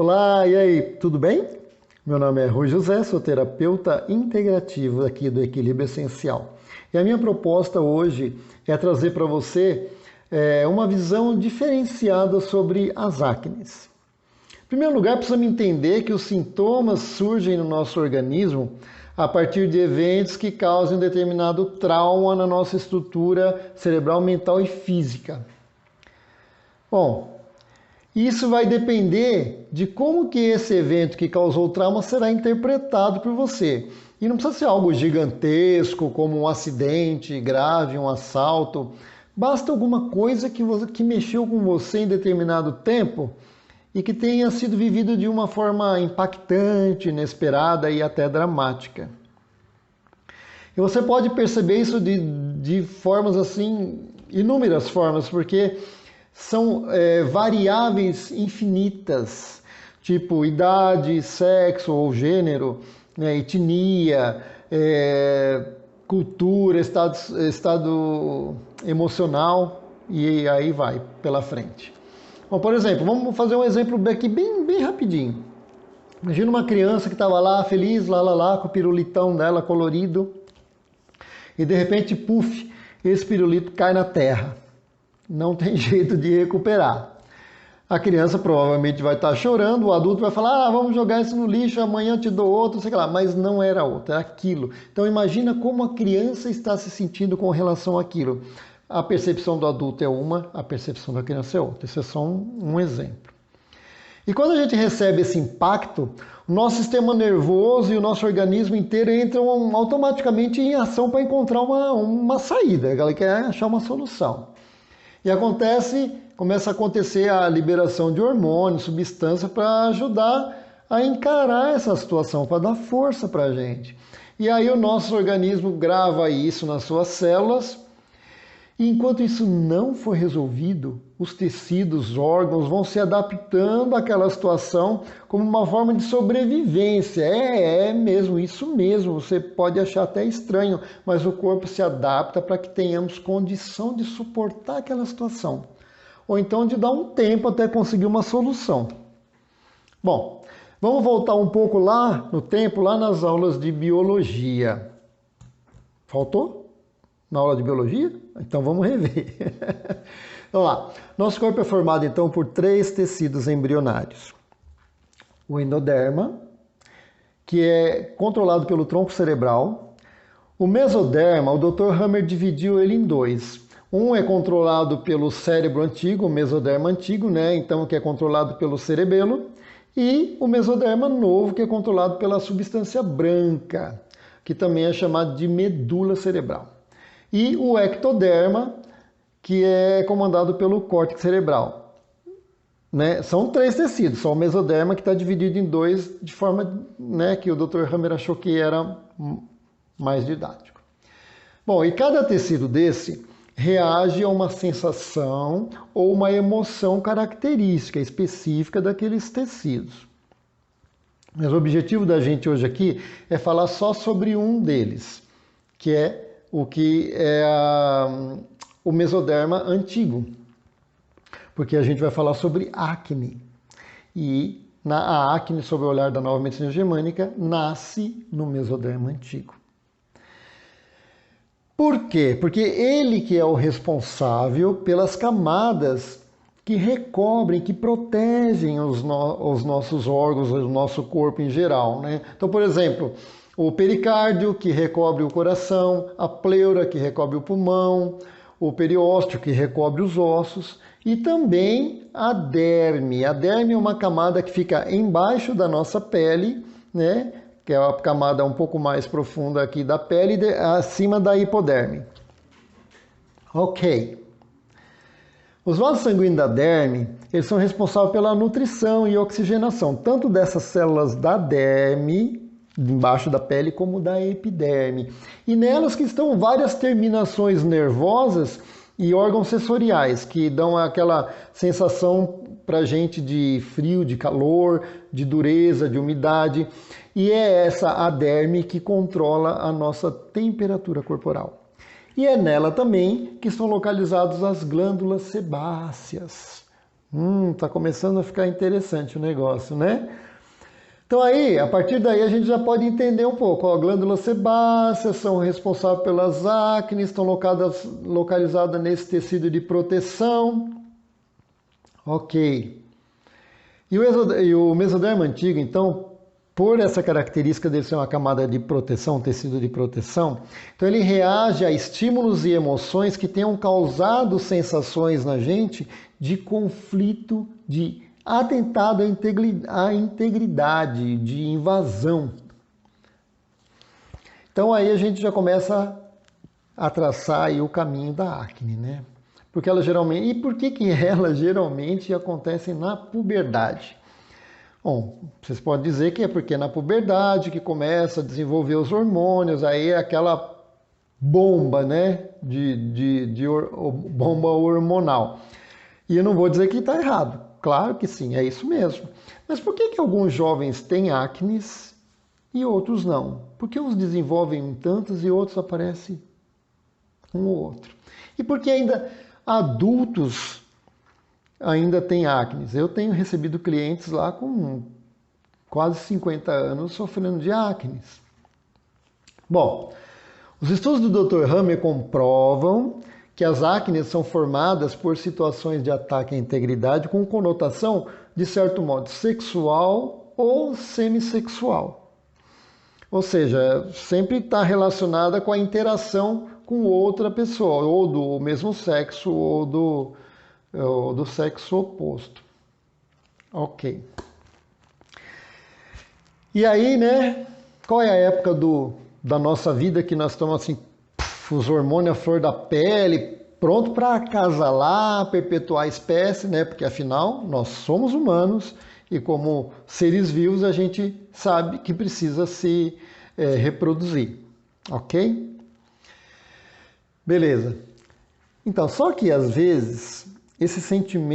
Olá, e aí, tudo bem? Meu nome é Rui José, sou terapeuta integrativo aqui do Equilíbrio Essencial. E a minha proposta hoje é trazer para você uma visão diferenciada sobre as acnes. Em primeiro lugar, precisamos entender que os sintomas surgem no nosso organismo a partir de eventos que causam um determinado trauma na nossa estrutura cerebral, mental e física. Bom, isso vai depender de como que esse evento que causou o trauma será interpretado por você. E não precisa ser algo gigantesco, como um acidente grave, um assalto. Basta alguma coisa que mexeu com você em determinado tempo e que tenha sido vivido de uma forma impactante, inesperada e até dramática. E você pode perceber isso de formas assim, inúmeras formas, porque são variáveis infinitas, tipo idade, sexo ou gênero, etnia, cultura, estado emocional, e aí vai pela frente. Bom, por exemplo, vamos fazer um exemplo aqui bem rapidinho. Imagina uma criança que estava lá feliz, lá, com o pirulitão dela colorido, e de repente, puf, esse pirulito cai na terra. Não tem jeito de recuperar. A criança provavelmente vai estar chorando, o adulto vai falar, vamos jogar isso no lixo, amanhã te dou outro, sei lá, mas não era outro, era aquilo. Então imagina como a criança está se sentindo com relação àquilo. A percepção do adulto é uma, a percepção da criança é outra. Isso é só um exemplo. E quando a gente recebe esse impacto, o nosso sistema nervoso e o nosso organismo inteiro entram automaticamente em ação para encontrar uma saída. Ela quer achar uma solução. E começa a acontecer a liberação de hormônios, substância para ajudar a encarar essa situação, para dar força para a gente. E aí o nosso organismo grava isso nas suas células. E enquanto isso não for resolvido, os tecidos, os órgãos vão se adaptando àquela situação como uma forma de sobrevivência. É mesmo, isso mesmo. Você pode achar até estranho, mas o corpo se adapta para que tenhamos condição de suportar aquela situação. Ou então de dar um tempo até conseguir uma solução. Bom, vamos voltar um pouco lá no tempo, lá nas aulas de biologia. Faltou? Na aula de biologia? Então vamos rever. Vamos lá. Nosso corpo é formado então por 3 tecidos embrionários. O endoderma, que é controlado pelo tronco cerebral. O mesoderma, o Dr. Hammer dividiu ele em 2. Um é controlado pelo cérebro antigo, o mesoderma antigo, né? Então que é controlado pelo cerebelo. E o mesoderma novo, que é controlado pela substância branca, que também é chamado de medula cerebral. E o ectoderma, que é comandado pelo córtex cerebral. Né? São 3 tecidos, só o mesoderma que está dividido em 2, de forma que o Dr. Hammer achou que era mais didático. Bom, e cada tecido desse reage a uma sensação ou uma emoção característica, específica daqueles tecidos. Mas o objetivo da gente hoje aqui é falar só sobre um deles, que é o mesoderma antigo, porque a gente vai falar sobre acne. E a acne, sob o olhar da nova medicina germânica, nasce no mesoderma antigo. Por quê? Porque ele que é o responsável pelas camadas que recobrem, que protegem os nossos órgãos, o nosso corpo em geral, né? Então, por exemplo, o pericárdio, que recobre o coração, a pleura, que recobre o pulmão, o periósteo, que recobre os ossos, e também a derme. A derme é uma camada que fica embaixo da nossa pele, né? Que é a camada um pouco mais profunda aqui da pele, acima da hipoderme. Ok. Os vasos sanguíneos da derme, eles são responsáveis pela nutrição e oxigenação, tanto dessas células da derme, embaixo da pele, como da epiderme. E nelas que estão várias terminações nervosas e órgãos sensoriais, que dão aquela sensação pra gente de frio, de calor, de dureza, de umidade. E é essa a derme que controla a nossa temperatura corporal. E é nela também que estão localizadas as glândulas sebáceas, Tá começando a ficar interessante o negócio, né? Então aí, a partir daí a gente já pode entender um pouco. Ó, glândulas sebáceas são responsáveis pelas acnes, estão localizadas nesse tecido de proteção. Ok. E o mesoderma antigo, então, por essa característica dele ser uma camada de proteção, um tecido de proteção, então ele reage a estímulos e emoções que tenham causado sensações na gente de conflito, de atentado à integridade, de invasão. Então aí a gente já começa a traçar aí o caminho da acne, né? Porque ela geralmente, e por que ela geralmente acontece na puberdade? Bom, vocês podem dizer que é porque é na puberdade que começa a desenvolver os hormônios, aí é aquela bomba, né, bomba hormonal. E eu não vou dizer que está errado, claro que sim, é isso mesmo. Mas por que alguns jovens têm acnes e outros não? Por que uns desenvolvem tantos e outros aparecem um ou outro? E por que ainda adultos ainda têm acnes? Eu tenho recebido clientes lá com quase 50 anos sofrendo de acnes. Bom, os estudos do Dr. Hammer comprovam que as acnes são formadas por situações de ataque à integridade com conotação, de certo modo, sexual ou semissexual. Ou seja, sempre está relacionada com a interação com outra pessoa, ou do mesmo sexo, ou do sexo oposto. Ok. E aí, né, qual é a época da nossa vida que nós estamos assim, os hormônios à flor da pele, pronto para acasalar, perpetuar a espécie, né? Porque afinal nós somos humanos e como seres vivos a gente sabe que precisa se reproduzir, ok? Beleza. Então, só que às vezes esse sentimento,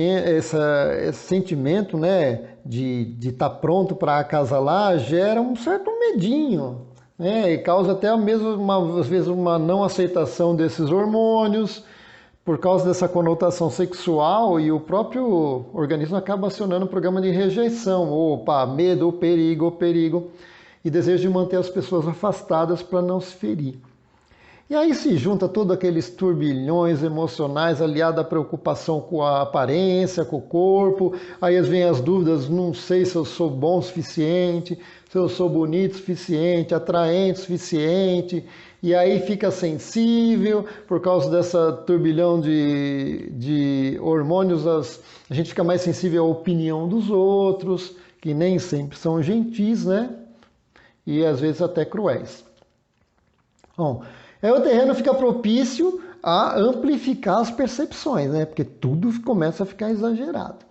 né, de estar pronto para acasalar gera um certo medinho. E causa até mesmo às vezes uma não aceitação desses hormônios por causa dessa conotação sexual e o próprio organismo acaba acionando um programa de rejeição, opa, medo, perigo, e desejo de manter as pessoas afastadas para não se ferir. E aí se junta todos aqueles turbilhões emocionais aliado à preocupação com a aparência, com o corpo, aí vem as dúvidas, não sei se eu sou bom o suficiente, se eu sou bonito o suficiente, atraente o suficiente, e aí fica sensível, por causa dessa turbilhão de hormônios, a gente fica mais sensível à opinião dos outros, que nem sempre são gentis, né? E às vezes até cruéis. Bom, aí o terreno fica propício a amplificar as percepções, né? Porque tudo começa a ficar exagerado.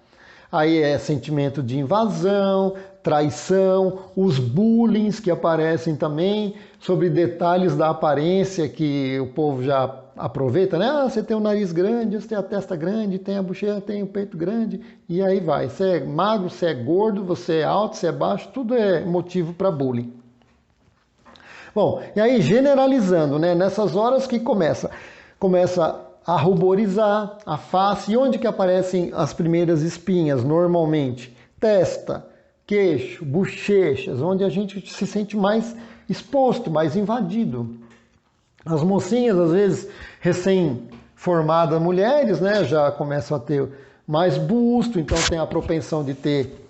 Aí é sentimento de invasão, traição, os bullying que aparecem também, sobre detalhes da aparência que o povo já aproveita, né? Ah, você tem o nariz grande, você tem a testa grande, tem a bochecha, tem o peito grande, e aí vai. Você é magro, você é gordo, você é alto, você é baixo, tudo é motivo para bullying. Bom, e aí generalizando, né? Nessas horas que começa a ruborizar a face. E onde que aparecem as primeiras espinhas normalmente? Testa, queixo, bochechas, onde a gente se sente mais exposto, mais invadido. As mocinhas, às vezes, recém-formadas mulheres, né, já começam a ter mais busto, então tem a propensão de ter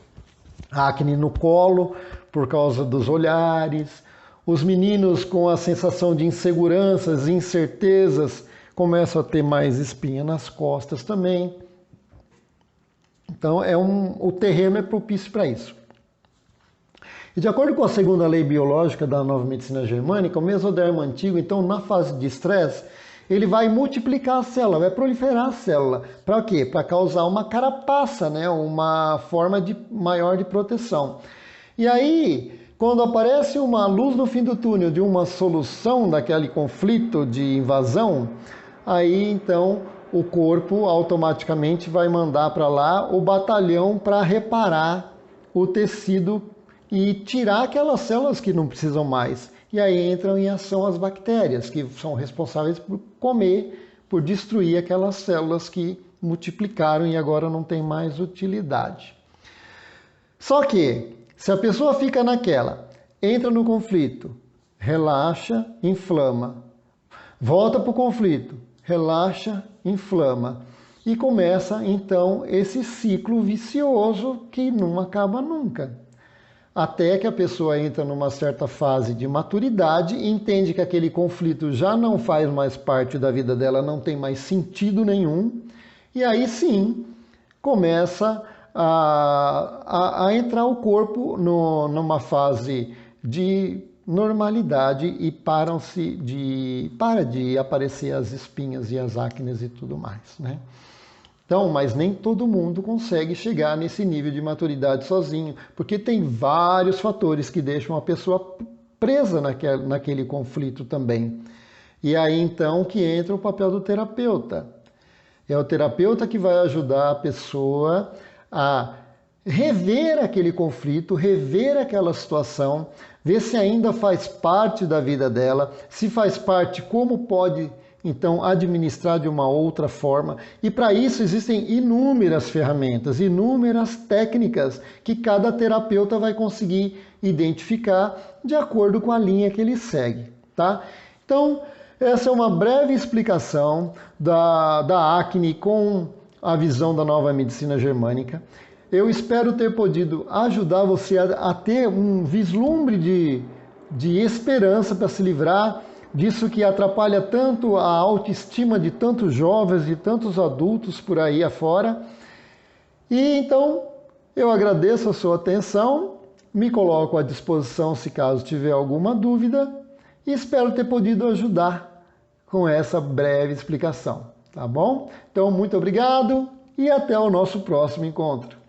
acne no colo por causa dos olhares. Os meninos com a sensação de inseguranças, incertezas, começam a ter mais espinha nas costas também. Então o terreno é propício para isso. E de acordo com a segunda lei biológica da nova medicina germânica, o mesoderma antigo, então na fase de estresse, ele vai multiplicar a célula, vai proliferar a célula. Para quê? Para causar uma carapaça, né? Uma forma maior de proteção. E aí, quando aparece uma luz no fim do túnel de uma solução daquele conflito de invasão, aí então o corpo automaticamente vai mandar para lá o batalhão para reparar o tecido e tirar aquelas células que não precisam mais. E aí entram em ação as bactérias, que são responsáveis por comer, por destruir aquelas células que multiplicaram e agora não tem mais utilidade. Só que, se a pessoa fica naquela, entra no conflito, relaxa, inflama, volta para o conflito, relaxa, inflama, e começa então esse ciclo vicioso que não acaba nunca. Até que a pessoa entra numa certa fase de maturidade e entende que aquele conflito já não faz mais parte da vida dela, não tem mais sentido nenhum, e aí sim começa a entrar o corpo numa fase de normalidade e para de aparecer as espinhas e as acnes e tudo mais, né? Então, mas nem todo mundo consegue chegar nesse nível de maturidade sozinho, porque tem vários fatores que deixam a pessoa presa naquele conflito também. E aí então que entra o papel do terapeuta. É o terapeuta que vai ajudar a pessoa a rever aquele conflito, rever aquela situação, ver se ainda faz parte da vida dela, se faz parte, como pode então administrar de uma outra forma. E para isso existem inúmeras ferramentas, inúmeras técnicas que cada terapeuta vai conseguir identificar de acordo com a linha que ele segue, tá? Então, essa é uma breve explicação da acne com a visão da nova medicina germânica. Eu espero ter podido ajudar você a ter um vislumbre de esperança para se livrar disso que atrapalha tanto a autoestima de tantos jovens e tantos adultos por aí afora. E então, eu agradeço a sua atenção, me coloco à disposição se caso tiver alguma dúvida e espero ter podido ajudar com essa breve explicação, tá bom? Então, muito obrigado e até o nosso próximo encontro.